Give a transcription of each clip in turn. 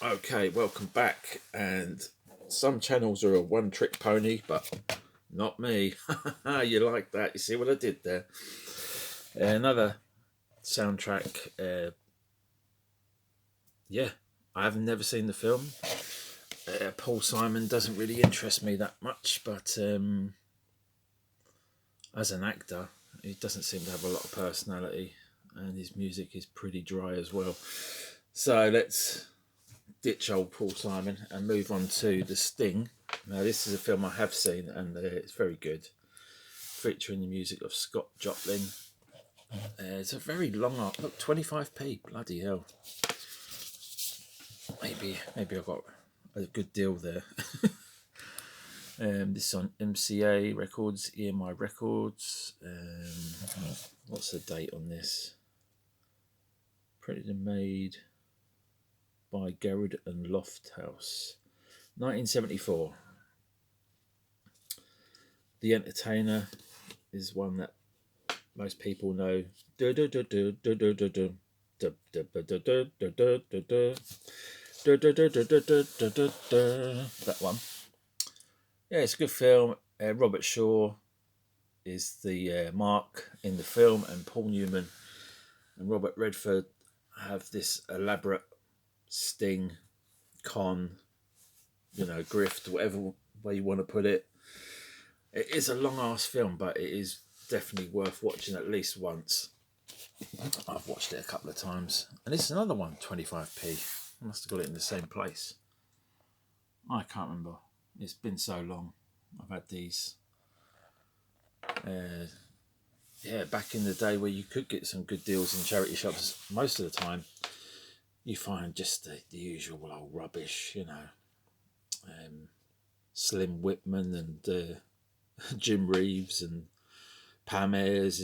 Okay, welcome back. And some channels are a one-trick pony, but not me. You like that? You see what I did there? Another soundtrack. Yeah, I have never seen the film. Paul Simon doesn't really interest me that much, but as an actor, he doesn't seem to have a lot of personality, and his music is pretty dry as well. So let's ditch old Paul Simon and move on to The Sting. Now, this is a film I have seen, and it's very good, featuring the music of Scott Joplin. It's a very long art. Look, 25p. Bloody hell. Maybe I got a good deal there. This is on MCA Records, EMI Records. What's the date on this? Printed and made by Garrod and Lofthouse. 1974. The Entertainer is one that most people know. That one. Yeah, it's a good film. Robert Shaw is the Mark in the film, and Paul Newman and Robert Redford have this elaborate sting, con, grift, whatever way you want to put it. It is a long ass film, but it is definitely worth watching at least once. I've watched it a couple of times. And this is another one, 25p. I must have got it in the same place. I can't remember. It's been so long. I've had these. Back in the day where you could get some good deals in charity shops, most of the time you find just the usual old rubbish, Slim Whitman and Jim Reeves and Pam Ayres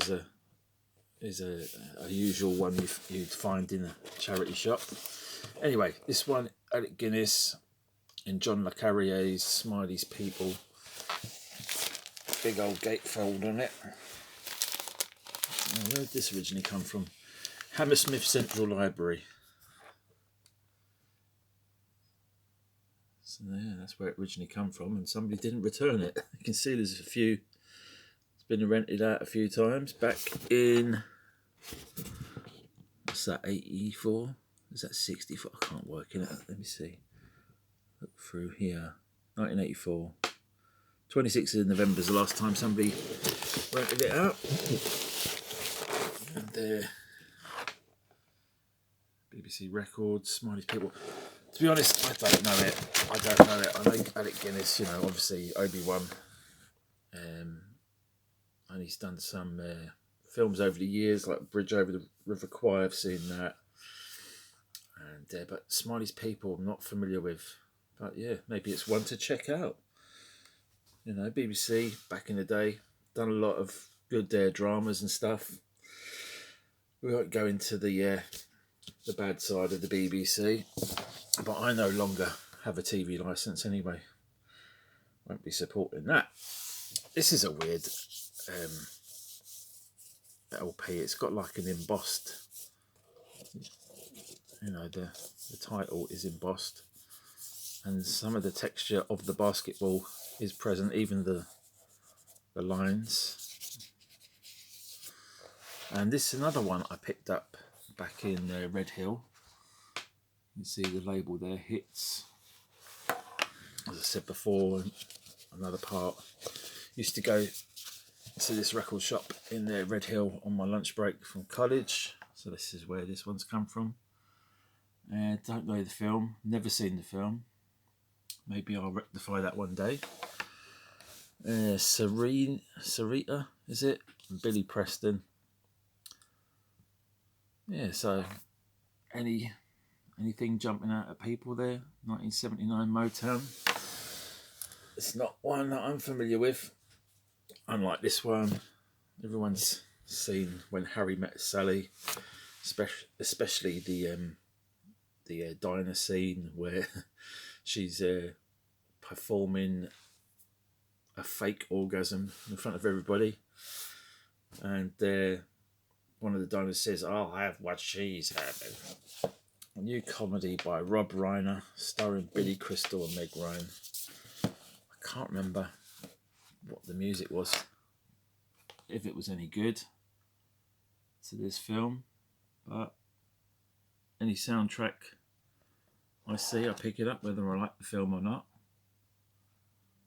is a usual one you'd find in a charity shop. Anyway, this one, Alec Guinness and John Le Carrier's Smiley's People. Big old gatefold on it. Where did this originally come from? Hammersmith Central Library. So yeah, that's where it originally come from, and somebody didn't return it. You can see there's a few. It's been rented out a few times. Back in, what's that? 84? Is that 64? I can't work it out. Let me see. Look through here. 1984. 26th of November is the last time somebody rented it out. And BBC Records, Smiley's People. To be honest, I don't know it. I know Alec Guinness, obviously Obi-Wan. And he's done some films over the years, like Bridge Over the River Kwai. I've seen that. And but Smiley's People, I'm not familiar with. But yeah, maybe it's one to check out. BBC back in the day, done a lot of good dramas and stuff. We won't go into the bad side of the BBC, but I no longer have a TV licence anyway. Won't be supporting that. This is a weird LP. It's got like an embossed, the title is embossed, and some of the texture of the basketball is present, even the lines. And this is another one I picked up back in Red Hill. You can see the label there, Hits. As I said before, another part. Used to go to this record shop in Red Hill on my lunch break from college. So this is where this one's come from. Don't know the film, never seen the film. Maybe I'll rectify that one day. Sarita, is it? And Billy Preston. Yeah, so anything jumping out at people there? 1979 Motown. It's not one that I'm familiar with. Unlike this one, everyone's seen When Harry Met Sally, especially the diner scene where she's performing a fake orgasm in front of everybody, and one of the diners says, "I'll have what she's having." A new comedy by Rob Reiner, starring Billy Crystal and Meg Ryan. I can't remember what the music was, if it was any good to this film, but any soundtrack I see, I pick it up whether I like the film or not.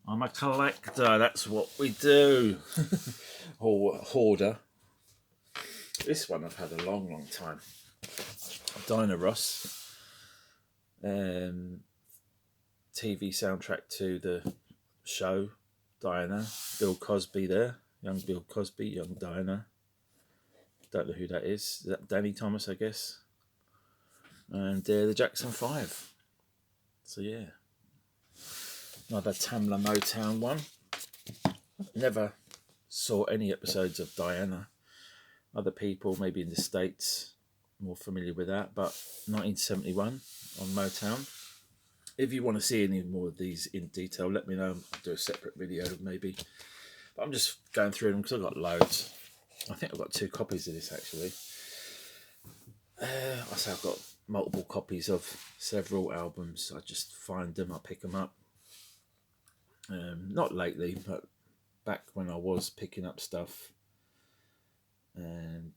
I'm a collector, that's what we do. Or hoarder. This one I've had a long time. Diana Ross. TV soundtrack to the show Diana. Bill Cosby there. Young Bill Cosby, young Diana. Don't know who that is. Is that Danny Thomas, I guess? And the Jackson 5. So yeah. Another Tamla Motown one. Never saw any episodes of Diana. Other people, maybe in the States, more familiar with that. But 1971 on Motown. If you want to see any more of these in detail, let me know. I'll do a separate video maybe. But I'm just going through them because I've got loads. I think I've got 2 copies of this actually. I say I've got multiple copies of several albums. I just find them, I pick them up. Not lately, but back when I was picking up stuff and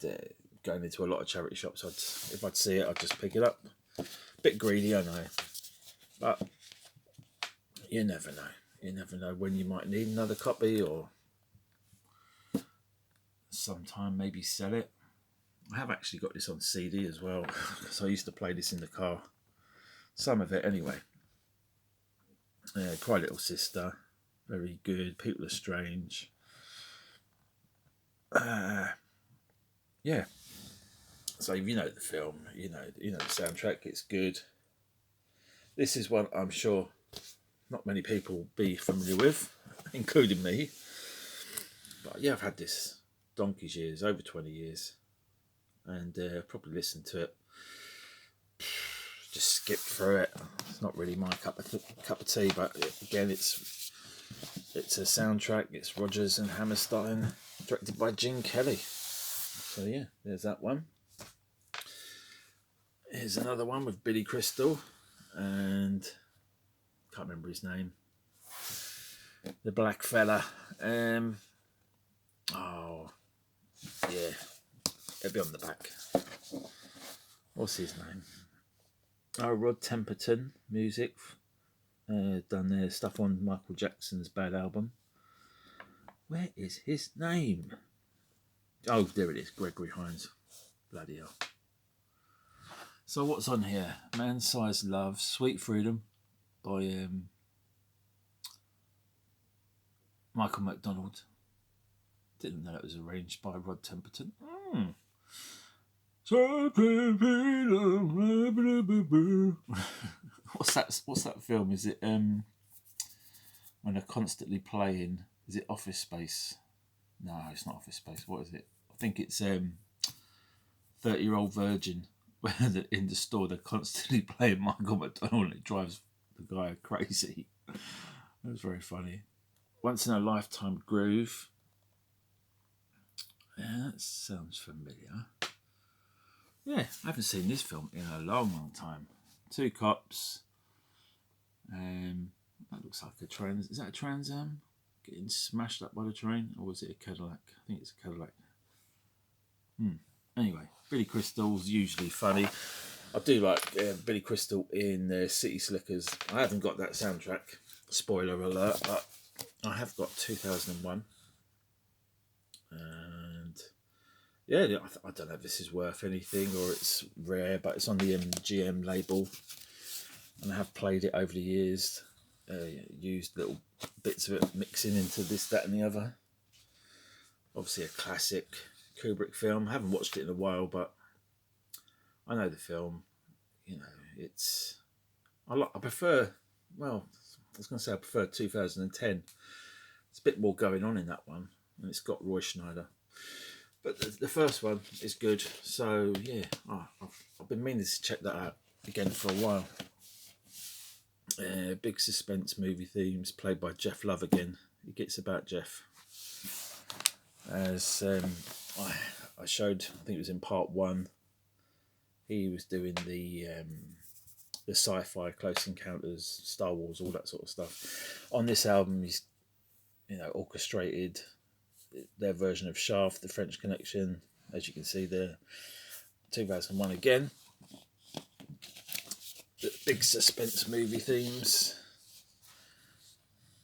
going into a lot of charity shops, if I'd see it, I'd just pick it up. Bit greedy, I know, but you never know. You never know when you might need another copy, or sometime maybe sell it. I have actually got this on CD as well, because I used to play this in the car. Some of it anyway. Cry Little Sister, very good. People Are Strange. Yeah. So if you know the film, you know the soundtrack. It's good. This is one I'm sure not many people will be familiar with, including me. But yeah, I've had this donkey's years, over 20 years, and probably listened to it. Just skip through it. It's not really my cup of tea, but again, it's a soundtrack. It's Rodgers and Hammerstein, directed by Gene Kelly. So yeah, there's that one. Here's another one with Billy Crystal and can't remember his name. The black fella. Oh yeah, it'll be on the back. What's his name? Oh, Rod Temperton, music. Done their stuff on Michael Jackson's Bad Album. Where is his name? Oh, there it is. Gregory Hines. Bloody hell. So what's on here? Man-Sized Love, Sweet Freedom by Michael McDonald. Didn't know that was arranged by Rod Temperton. What's that film? Is it when they're constantly playing? Is it Office Space? No, it's not Office Space. What is it? I think it's 30-Year-Old Virgin, where in the store they're constantly playing Michael McDonald and it drives the guy crazy. It was very funny. Once in a Lifetime Groove. Yeah, that sounds familiar. Yeah, I haven't seen this film in a long time. 2 cops. That looks like a Trans. Is that a Trans Am? Getting smashed up by the train? Or was it a Cadillac? I think it's a Cadillac. Anyway, Billy Crystal's usually funny. I do like Billy Crystal in City Slickers. I haven't got that soundtrack. Spoiler alert, but I have got 2001. And yeah, I don't know if this is worth anything or it's rare, but it's on the MGM label. And I have played it over the years. Used little bits of it, mixing into this, that and the other. Obviously a classic Kubrick film. I haven't watched it in a while, but I know the film. You know, I prefer, well, I was going to say I prefer 2010. There's a bit more going on in that one, and it's got Roy Schneider. But the first one is good, so yeah, I've been meaning to check that out again for a while. Big suspense movie themes, played by Jeff Love again. It gets about Jeff. As I showed, I think it was in part 1, He was doing the sci-fi, Close Encounters, Star Wars, all that sort of stuff. On this album, he's orchestrated their version of Shaft, The French Connection, as you can see there. 2001 again. The big suspense movie themes.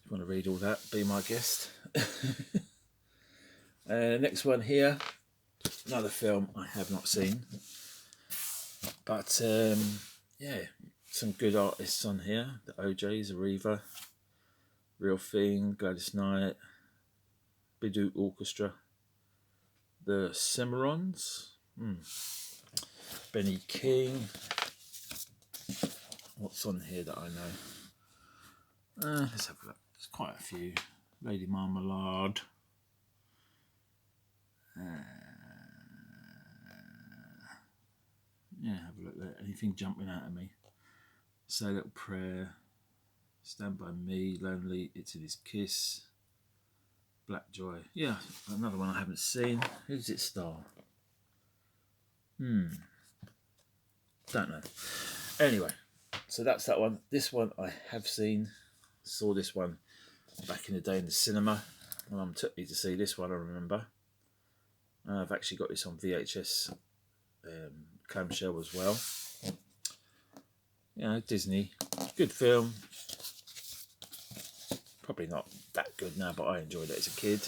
If you want to read all that, be my guest. Next one here, another film I have not seen, but yeah, some good artists on here. The OJs, Arriva, Real Thing, Gladys Knight, Bidou Orchestra, the Cimarrons, Benny King. What's on here that I know? Let's have a look. There's quite a few. Lady Marmalade. Yeah, have a look there. Anything jumping out at me? Say a Little Prayer. Stand By Me. Lonely. It's in His Kiss. Black Joy. Yeah, another one I haven't seen. Who does it star? Don't know. Anyway, so that's that one. This one I have seen. Saw this one back in the day in the cinema. My mum took me to see this one, I remember. I've actually got this on VHS clamshell as well. Disney. Good film. Probably not that good now, but I enjoyed it as a kid.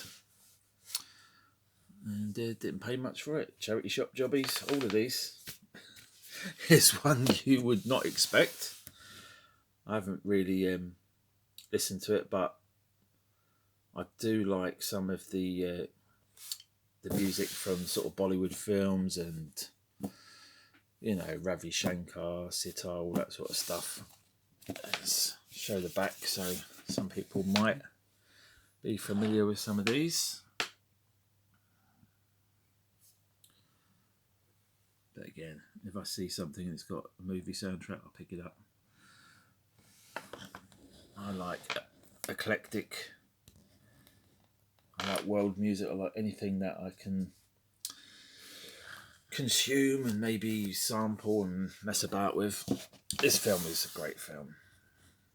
And didn't pay much for it. Charity shop jobbies, all of these. Here's one you would not expect. I haven't really listened to it, but I do like some of the music from sort of Bollywood films and, Ravi Shankar, sitar, all that sort of stuff. Let's show the back so some people might be familiar with some of these. But again, if I see something that's got a movie soundtrack, I'll pick it up. I like eclectic. I like world music. I like anything that I can consume and maybe sample and mess about with. This film is a great film.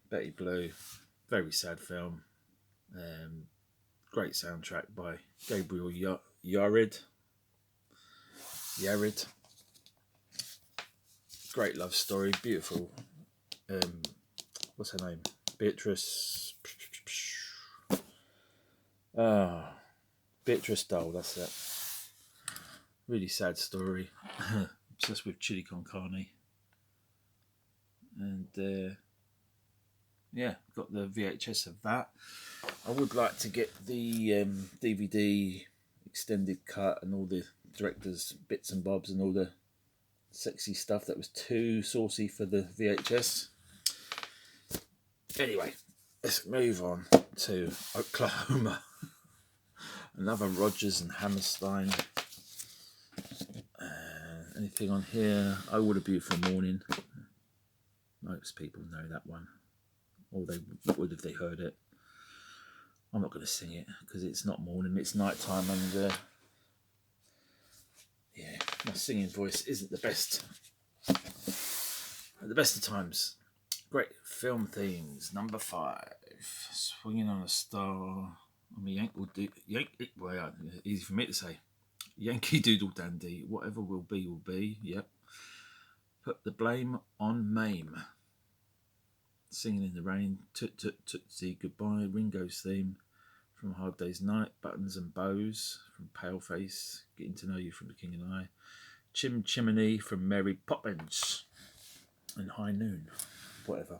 Betty Blue, very sad film. Great soundtrack by Gabriel Yared. Great love story, beautiful. What's her name? Beatrice. Beatrice Dole, that's it. Really sad story. Obsessed with chili con carne. And got the VHS of that. I would like to get the DVD extended cut and all the director's bits and bobs and all the sexy stuff that was too saucy for the VHS. Anyway, let's move on to Oklahoma. Another Rodgers and Hammerstein. Anything on here? Oh, What a Beautiful Morning. Most people know that one. Or they would if they heard it. I'm not going to sing it because it's not morning, it's night time, and my singing voice isn't the best. At the best of times. Great film themes. Number 5. Swinging on a Star. Easy for me to say. Yankee Doodle Dandy. Whatever will be, will be. Yep. Put the Blame on Mame. Singing in the Rain. Toot Toot Tootsie Goodbye. Ringo's theme from Hard Day's Night. Buttons and Bows from Paleface. Getting to Know You from The King and I. Chim Chimney from Mary Poppins. And High Noon. Whatever.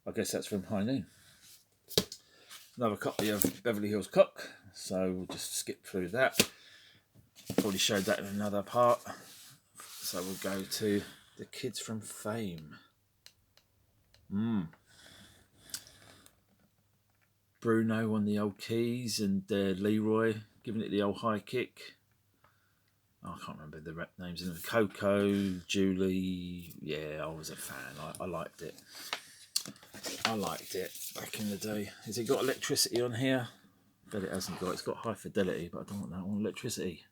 I guess that's from High Noon. Another copy of Beverly Hills Cop. So we'll just skip through that. Already showed that in another part. So we'll go to The Kids from Fame. Bruno on the old keys and Leroy giving it the old high kick. I can't remember the rap names. And Coco, Julie. Yeah, I was a fan. I liked it. I liked it back in the day. Has it got electricity on here? Bet it hasn't got. It's got high fidelity, but I don't want that one. Electricity.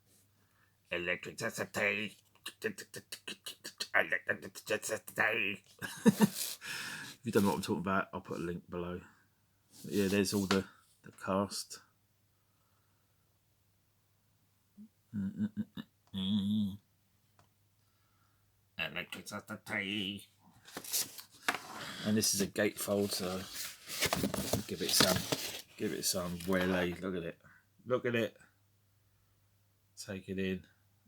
Electricity. If you don't know what I'm talking about, I'll put a link below. But yeah, there's all the cast. And this is a gatefold, so give it some welly. Look at it. Look at it. Take it in.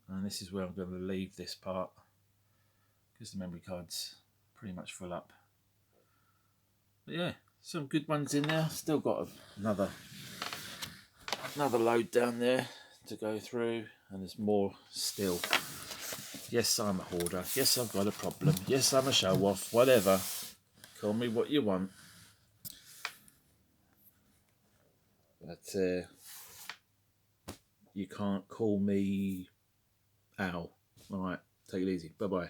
And this is where I'm going to leave this part, because the memory card's pretty much full up. But yeah, some good ones in there. Still got another load down there to go through, and there's more still. Yes, I'm a hoarder. Yes, I've got a problem. Yes, I'm a show off. Whatever. Call me what you want. But you can't call me Al. All right, take it easy. Bye-bye.